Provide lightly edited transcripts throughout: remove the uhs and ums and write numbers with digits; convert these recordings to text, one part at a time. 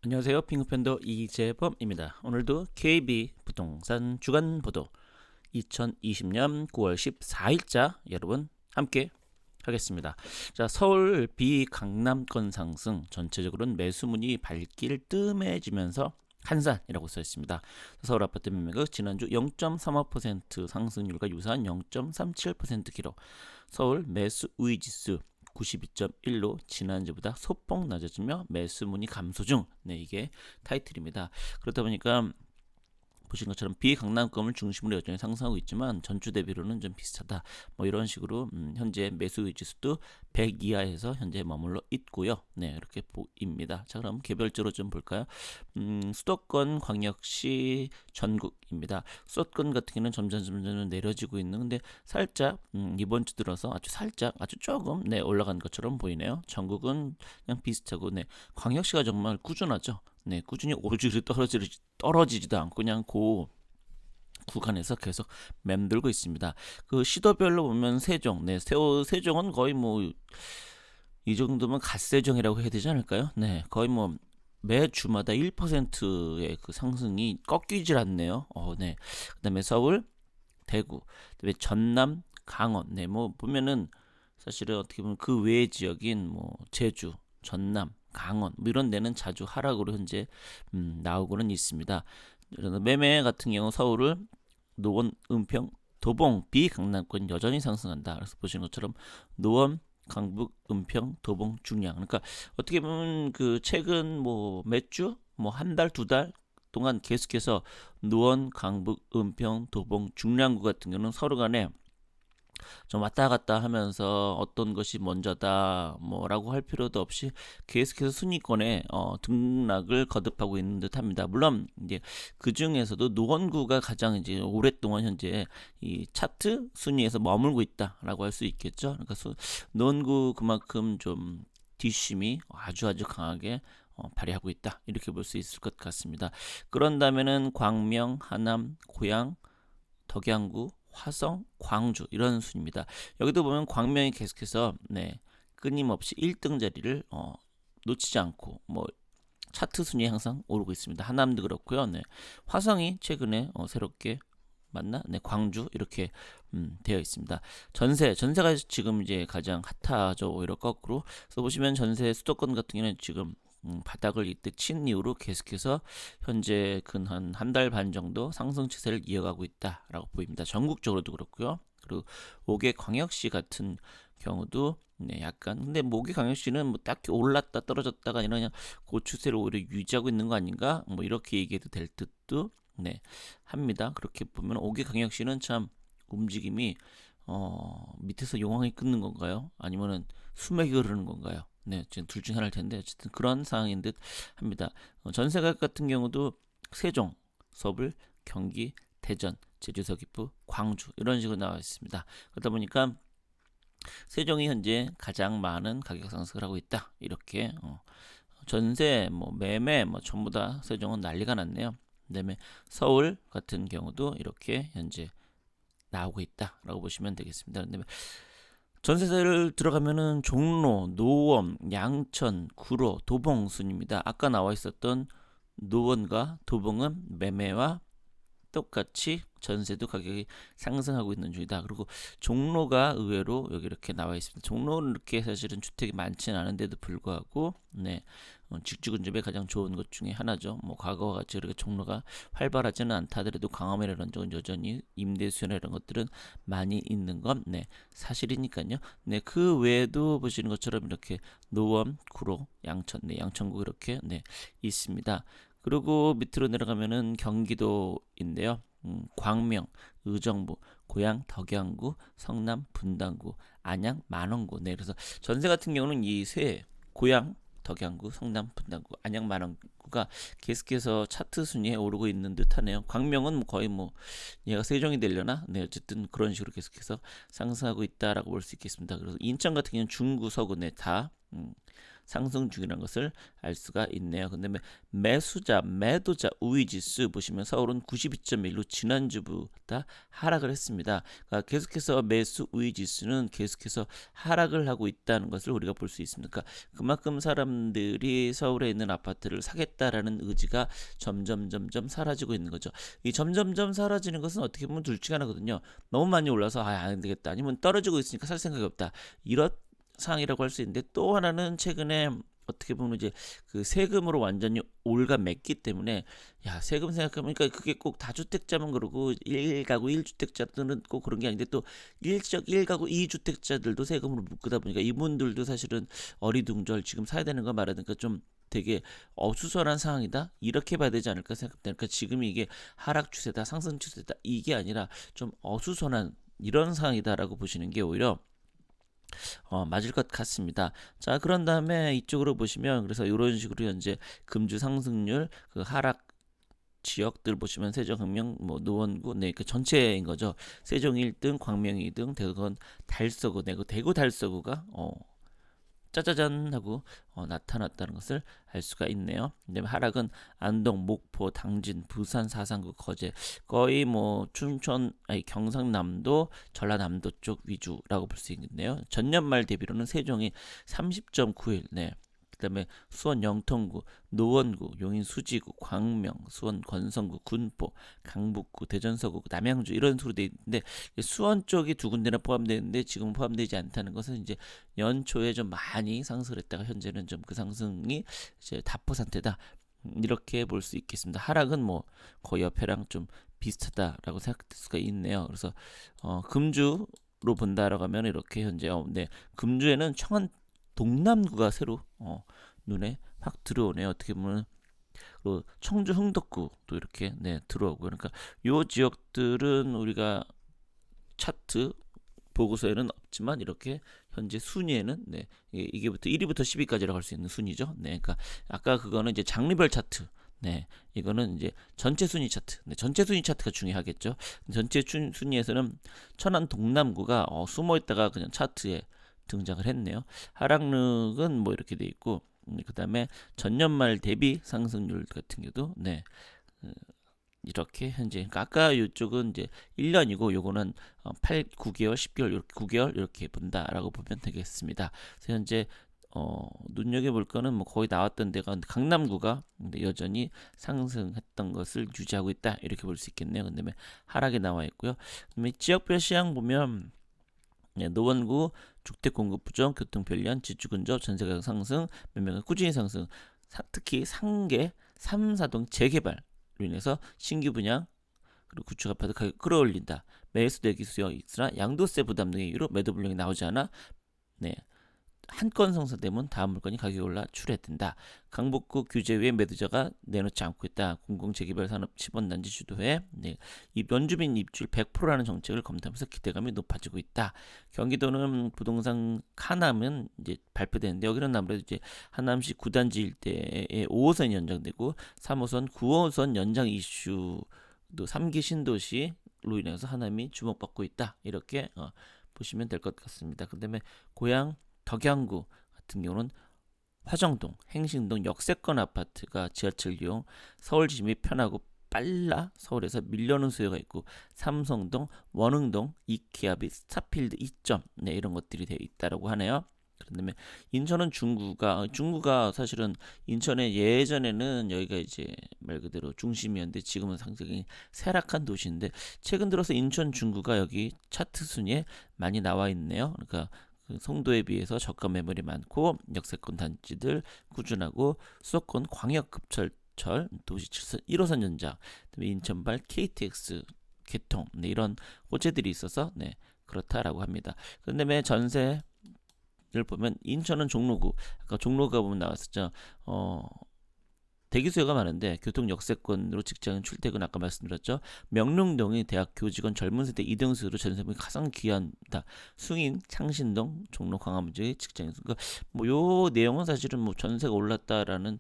안녕하세요. 핑크팬더 이재범입니다. 오늘도 KB 부동산 주간 보도 2020년 9월 14일자 여러분 함께 하겠습니다. 자, 서울 비강남권 상승, 전체적으로는 매수문이 발길 뜸해지면서 한산이라고 써 있습니다. 서울 아파트 매매가 지난주 0.35% 상승률과 유사한 0.37% 기록. 서울 매수 우위 지수 92.1로 지난주보다 소폭 낮아지며 매수문이 감소 중. 네, 이게 타이틀입니다. 그렇다 보니까 보신 것처럼 비강남권을 중심으로 여전히 상승하고 있지만 전주 대비로는 좀 비슷하다. 뭐 이런 식으로 현재 매수 지수도 100 이하에서 현재 머물러 있고요. 네, 이렇게 보입니다. 자, 그럼 개별적으로 좀 볼까요? 수도권, 광역시, 전국입니다. 수도권 같은 경우는 점점 내려지고 있는 근데 살짝 이번 주 들어서 아주 살짝 아주 조금 올라간 것처럼 보이네요. 전국은 그냥 비슷하고 광역시가 정말 꾸준하죠. 네, 꾸준히 오르지 떨어지지도 않고 그냥 그 구간에서 계속 맴돌고 있습니다. 그 시도별로 보면 세종, 세종은 거의 뭐 이 정도면 갓세종이라고 해야 되지 않을까요? 네, 거의 뭐 매 주마다 1%의 그 상승이 꺾이질 않네요. 네. 그다음에 서울, 대구, 그다음에 전남, 강원. 네, 뭐 보면은 사실은 어떻게 보면 그 외의 지역인 뭐 제주, 전남, 강원 뭐 이런 데는 자주 하락으로 현재 나오고는 있습니다. 매매 같은 경우 서울을 노원, 은평, 도봉, 비강남권 여전히 상승한다. 그래서 보시는 것처럼 노원, 강북, 은평, 도봉, 중량. 그러니까 어떻게 보면 그 최근 뭐 몇 주, 뭐 한 달, 두 달 동안 계속해서 노원, 강북, 은평, 도봉, 중량구 같은 경우는 서로 간에 좀 왔다 갔다 하면서 어떤 것이 먼저다 뭐라고 할 필요도 없이 계속해서 순위권에 등락을 거듭하고 있는 듯합니다. 물론 이제 그 중에서도 노원구가 가장 이제 오랫동안 현재 이 차트 순위에서 머물고 있다라고 할 수 있겠죠. 그러니까 노원구 그만큼 좀 뒷심이 아주 강하게 발휘하고 있다 이렇게 볼 수 있을 것 같습니다. 그런다면은 광명, 하남, 고양, 덕양구, 화성, 광주 이런 순입니다. 여기도 보면 광명이 계속해서 끊임없이 1등 자리를 놓치지 않고 뭐 차트 순위에 항상 오르고 있습니다. 하남도 그렇고요. 화성이 최근에 새롭게 맞나? 광주 이렇게 되어 있습니다. 전세가 지금 이제 가장 핫하죠. 오히려 거꾸로. 그래서 보시면 전세 수도권 같은 경우는 지금 바닥을 이때 친 이후로 계속해서 현재 근 한 달 반 정도 상승 추세를 이어가고 있다라고 보입니다. 전국적으로도 그렇고요. 그리고 5개 광역시 같은 경우도 약간 근데 모기 광역시는 뭐 딱히 올랐다 떨어졌다가 아니라 그냥 그 추세를 오히려 유지하고 있는 거 아닌가 뭐 이렇게 얘기해도 될 듯도 합니다. 그렇게 보면 5개 광역시는 참 움직임이 밑에서 용왕이 끊는 건가요? 아니면은 수맥이 흐르는 건가요? 네, 지금 둘 중 하나일 텐데 어쨌든 그런 상황인 듯 합니다. 전세가격 같은 경우도 세종, 서울, 경기, 대전, 제주, 서귀포, 광주 이런 식으로 나와 있습니다. 그러다 보니까 세종이 현재 가장 많은 가격 상승을 하고 있다. 이렇게 전세, 뭐 매매, 뭐 전부 다 세종은 난리가 났네요. 그다음에 서울 같은 경우도 이렇게 현재 나오고 있다라고 보시면 되겠습니다. 그다음에 전세세를 들어가면은 종로, 노원, 양천, 구로, 도봉 순입니다. 아까 나와 있었던 노원과 도봉은 매매와 똑같이 전세도 가격이 상승하고 있는 중이다. 그리고 종로가 의외로 여기 이렇게 나와 있습니다. 종로는 이렇게 사실은 주택이 많지는 않은데도 불구하고 직주 근접에 가장 좋은 것 중에 하나죠. 뭐 과거와 같이 이렇게 종로가 활발하지는 않다 하더라도 강화면이라는 쪽은 여전히 임대수요나 이런 것들은 많이 있는 건 사실이니까요. 그 외에도 보시는 것처럼 이렇게 노원, 구로, 양천, 양천구 이렇게 있습니다. 그리고 밑으로 내려가면은 경기도인데요. 광명, 의정부, 고양, 덕양구, 성남, 분당구, 안양, 만원구. 그래서 전세 같은 경우는 이 세 고양, 덕양구, 성남, 분당구, 안양, 만원구가 계속해서 차트 순위에 오르고 있는 듯하네요. 광명은 뭐 거의 뭐 얘가 세종이 되려나? 어쨌든 그런 식으로 계속해서 상승하고 있다라고 볼 수 있겠습니다. 그래서 인천 같은 경우는 중구, 서구 다 상승 중이라는 것을 알 수가 있네요. 그다음에 매수자, 매도자 우위지수 보시면 서울은 92.1로 지난주보다 하락을 했습니다. 그러니까 계속해서 매수 우위지수는 계속해서 하락을 하고 있다는 것을 우리가 볼 수 있습니다. 그러니까 그만큼 사람들이 서울에 있는 아파트를 사겠다라는 의지가 점점 사라지고 있는 거죠. 이 점점 사라지는 것은 어떻게 보면 둘 중에 하나거든요. 너무 많이 올라서 안 되겠다, 아니면 떨어지고 있으니까 살 생각이 없다, 이런 상황이라고 할 수 있는데, 또 하나는 최근에 어떻게 보면 이제 그 세금으로 완전히 올가맸기 때문에, 야, 세금 생각하면, 그러니까 그게 꼭 다주택자만 그러고 1가구 1주택자들은 꼭 그런 게 아닌데, 또 1가구 2주택자들도 세금으로 묶다 보니까 이분들도 사실은 어리둥절 지금 사야 되는 거 말하니까 좀 되게 어수선한 상황이다, 이렇게 봐야 되지 않을까 생각합니다. 그러니까 지금 이게 하락 추세다, 상승 추세다, 이게 아니라 좀 어수선한 이런 상황이다라고 보시는 게 오히려 맞을 것 같습니다. 자, 그런 다음에 이쪽으로 보시면, 그래서 이런 식으로 현재 금주 상승률, 그 하락 지역들 보시면 세종혁명, 뭐 노원구, 네, 그 전체인 거죠. 세종 1등, 광명 2등, 대건 달서구, 네, 그 대구 달서구가 짜자잔 하고 나타났다는 것을 알 수가 있네요. 그다음에 하락은 안동, 목포, 당진, 부산, 사상구, 거제, 거의 뭐 춘천, 아니 경상남도, 전라남도 쪽 위주라고 볼 수 있겠네요. 전년 말 대비로는 세종이 30.91, 네. 그다음에 수원 영통구, 노원구, 용인 수지구, 광명, 수원 권성구, 군포, 강북구, 대전 서구, 남양주, 이런 식으로 돼 있는데, 수원 쪽이 두 군데나 포함되는데 지금 포함되지 않다는 것은 이제 연초에 좀 많이 상승을 했다가 현재는 좀 그 상승이 이제 다포 상태다, 이렇게 볼 수 있겠습니다. 하락은 뭐 거의 옆에랑 좀 비슷하다라고 생각될 수가 있네요. 그래서 금주로 본다라고 하면 이렇게 현재 네, 금주에는 청안 동남구가 새로 눈에 확 들어오네요. 어떻게 보면 청주 흥덕구도 이렇게 네, 들어오고, 그러니까 요 지역들은 우리가 차트 보고서에는 없지만 이렇게 현재 순위에는, 네, 이게부터 1위부터 10위까지라고 할 수 있는 순위죠. 네, 그러니까 아까 그거는 이제 장르별 차트, 네, 이거는 이제 전체 순위 차트, 네, 전체 순위 차트가 중요하겠죠. 전체 순위에서는 천안 동남구가 숨어 있다가 그냥 차트에 등장을 했네요. 하락률은 뭐 이렇게 돼 있고, 그 다음에 전년 말 대비 상승률 같은 경우도, 네, 이렇게 현재, 그러니까 아까 이쪽은 이제 1년이고 요거는 8, 9개월, 10개월, 이렇게 9개월 이렇게 본다라고 보면 되겠습니다. 그래서 현재 눈여겨볼 거는 뭐 거의 나왔던 데가 강남구가 여전히 상승했던 것을 유지하고 있다, 이렇게 볼 수 있겠네요. 그다음에 하락이 나와 있고요. 그다음에 지역별 시향 보면, 네, 노원구 주택 공급 부정, 교통 편리한, 지주 근접, 전세 가격 상승, 매매가 꾸준히 상승. 특히 상계 3, 4동 재개발로 인해서 신규 분양 그리고 구축 아파트 가격 끌어올린다. 매수 대기 수요 있으나 양도세 부담 등의 이유로 매도 불량이 나오지 않아, 네, 한 건 성사되면 다음 물건이 가격이 올라 출하된다. 강북구 규제 외에 매도자가 내놓지 않고 있다. 공공재개발 산업 10원 단지 주도해, 네, 이 원주민 입주율 100%라는 정책을 검토하면서 기대감이 높아지고 있다. 경기도는 부동산 하남은 이제 발표되는데, 여기는 아무래도 이제 하남시 9단지 일대에 5호선 연장되고 3호선, 9호선 연장 이슈도 3기 신도시로 인해서 하남이 주목받고 있다, 이렇게 보시면 될 것 같습니다. 그다음에 고양 덕양구 같은 경우는 화정동, 행신동 역세권 아파트가 지하철 이용, 서울 진입이 편하고 빨라 서울에서 밀려오는 수요가 있고, 삼성동, 원흥동, 이케아 및 스타필드 이점, 네, 이런 것들이 되어 있다라고 하네요. 그다음에 인천은 중구가 사실은 인천에 예전에는 여기가 이제 말 그대로 중심이었는데 지금은 상당히 쇠락한 도시인데, 최근 들어서 인천 중구가 여기 차트 순위에 많이 나와 있네요. 그러니까 그 송도에 비해서 저가 매물이 많고 역세권 단지들 꾸준하고 수도권 광역급철철 도시 1호선 연장, 그다음에 인천발 KTX 개통, 네, 이런 호재들이 있어서, 네, 그렇다라고 합니다. 그다음에 전세를 보면 인천은 종로구, 아까 종로가 보면 나왔었죠. 대기 수요가 많은데 교통 역세권으로 직장 출퇴근 아까 말씀드렸죠. 명릉동이 대학 교직원 젊은 세대 2등 수로 전세금이 가장 귀한다. 숭인, 창신동, 종로, 광화문지의 직장에서, 그러니까 뭐요 내용은 사실은 뭐 전세가 올랐다라는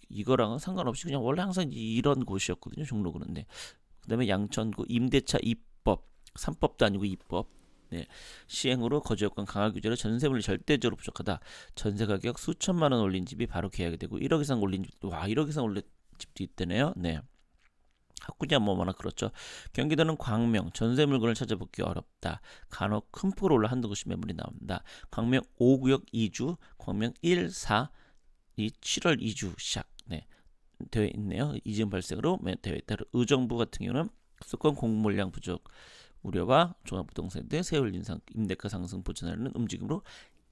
이거랑은 상관없이 그냥 원래 항상 이런 곳이었거든요. 종로구는. 네. 그다음에 양천구 임대차 입법, 3법도 아니고 입법. 네, 시행으로 거주요건 강화 규제로 전세물이 절대적으로 부족하다. 전세 가격 수천만 원 올린 집이 바로 계약이 되고 1억 이상 올린 집도 1억 이상 올린 집도 있대네요. 네. 학군이 뭐 워낙 그렇죠. 경기도는 광명 전세 물건을 찾아보기 어렵다. 간혹 큰 폭으로 올라 한두 곳이 매물이 나온다. 광명 5구역 2주, 광명 1, 4, 이 7월 2주 시작. 네. 되어 있네요. 이전 발생으로 되어 있다. 의정부 같은 경우는 수도권 공급물량 부족 우려와 종합부동산대 세율 인상, 임대가 상승 보전하려는 움직임으로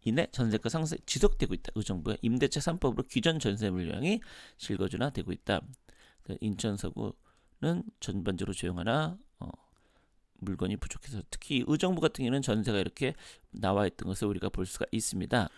인해 전세가 상승 지속되고 있다. 의정부의 임대차 3법으로 기존 전세 물량이 실거주화되고 있다. 인천 서구는 전반적으로 조용하나 물건이 부족해서 특히 의정부 같은 경우는 전세가 이렇게 나와 있던 것을 우리가 볼 수가 있습니다.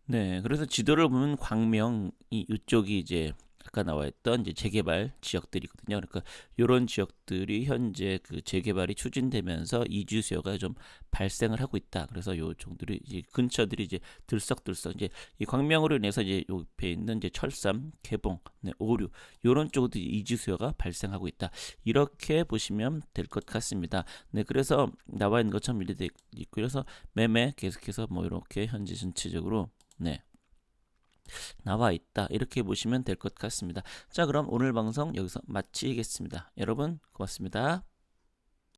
네, 그래서 지도를 보면 광명이 이쪽이 이제 아까 나와 있던 이제 재개발 지역들이거든요. 그러니까 이런 지역들이 현재 그 재개발이 추진되면서 이주 수요가 좀 발생을 하고 있다. 그래서 요 정도들이 이제 근처들이 이제 들썩들썩 이제 이 광명으로 인해서 이제 옆에 있는 이제 철삼, 개봉, 네, 오류 이런 쪽도 이주 수요가 발생하고 있다. 이렇게 보시면 될 것 같습니다. 네, 그래서 나와 있는 것처럼 일이 있고 그래서 매매 계속해서 뭐 이렇게 현재 전체적으로 네. 나와 있다. 이렇게 보시면 될 것 같습니다. 자, 그럼 오늘 방송 여기서 마치겠습니다. 여러분, 고맙습니다.